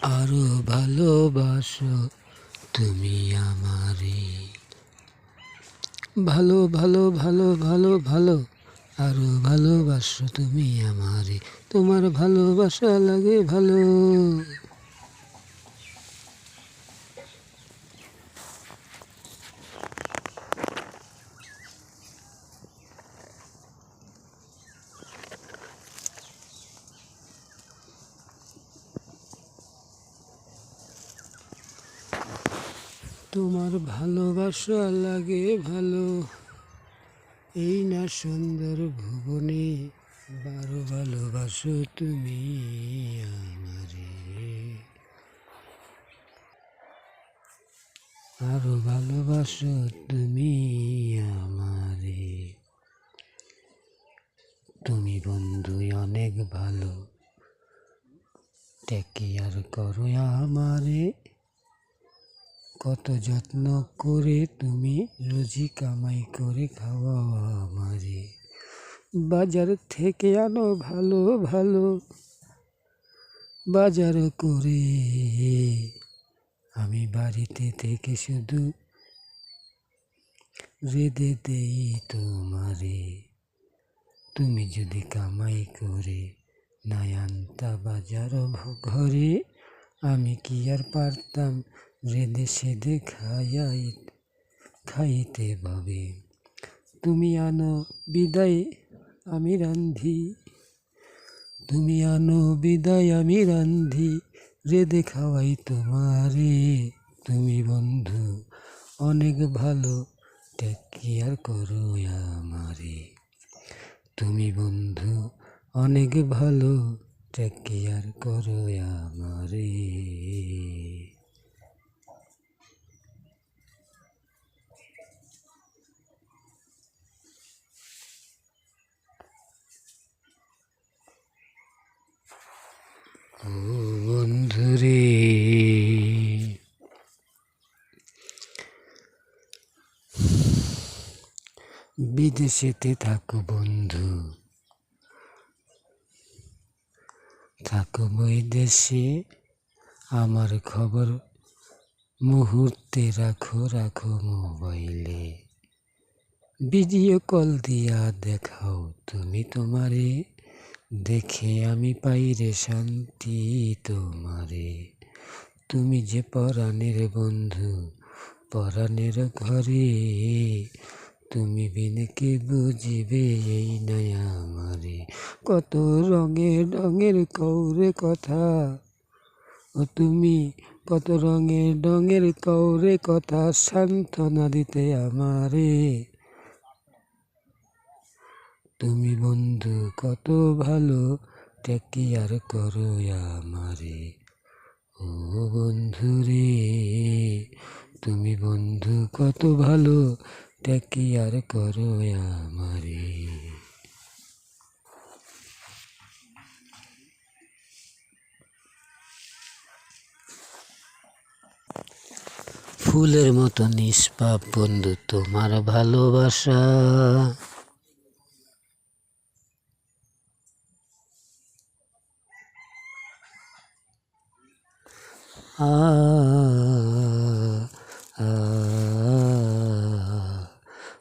আরো ভালোবাসো তুমি আমারে, ভালো ভালো ভালো ভালো ভালো, আরো ভালোবাসো তুমি আমারে, তোমার ভালোবাসা লাগে ভালো। তোমার ভালোবাসা লাগে ভালো, এই না সুন্দর ভুবনে, বারো ভালোবাসো তুমি আমারে, আরো ভালোবাসো তুমি আমারে। তুমি বন্ধু অনেক ভালো, টেক কেয়ার করো আমারে, কত যত্ন করে তুমি রোজি কামাই করে খাওয়াও আমারে। বাজার থেকে আনো ভালো ভালো, বাজার করে আমি বাড়িতে থেকে শুধু রেঁধে দেই তোমারে। তুমি যদি কামাই করে না আনতা বাজার ঘরে, আমি কি আর পারতাম রেঁধে সেধে খাইতে ভাবে। তুমি আনো বিদায় আমি রান্ধি, তুমি আনো বিদায় আমি রান্ধি, রেঁধে খাওয়াই তোমারে। তুমি বন্ধু অনেক ভালো, টেক কেয়ার করো আমারে। তুমি বন্ধু অনেক ভালো, টেক কেয়ার করো আমারে। ও বন্ধুরে, বিদেশেতে থাকো বন্ধু, থাকো বৈদেশে, আমার খবর মুহূর্তে রাখো রাখো মোবাইলে। ভিডিও কল দিয়া দেখাও তুমি তোমারে, দেখে আমি পাই রে শান্তি তোমারে। তুমি যে পরাণের বন্ধু পরাণের ঘরে, তুমি বিনে কে বুঝিবে এই নাই আমারে। কত রঙের রঙের কৌরে কথা, ও তুমি কত রঙের রঙের কৌরে কথা, সান্ত্বনা দিতে আমারে। তুমি বন্ধু কত ভালো, টেক কেয়ার করো আমারে। ও বন্ধুরে, তুমি বন্ধু কত ভালো, টেক কেয়ার করো আমারে। ফুলের মতো নিষ্পাপ বন্ধু তোমার ভালোবাসা,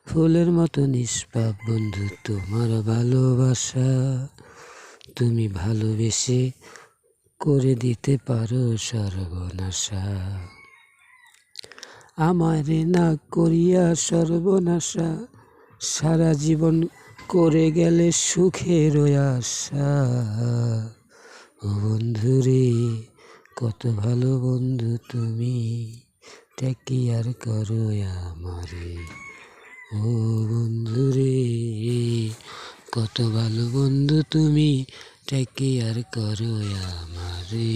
ফুলের মতো নিষ্পাপ বন্ধু তোমার ভালোবাসা, তুমি ভালোবেসে করে দিতে পারো সর্বনাশা। আমারে না করিয়া সর্বনাশা, সারা জীবন করে গেলে সুখের আশা। ও বন্ধুরে কত ভালো বন্ধু তুমি, টেক কেয়ার করো আমারে। ও বন্ধুরে কত ভালো বন্ধু তুমি, টেক কেয়ার করো আমারে।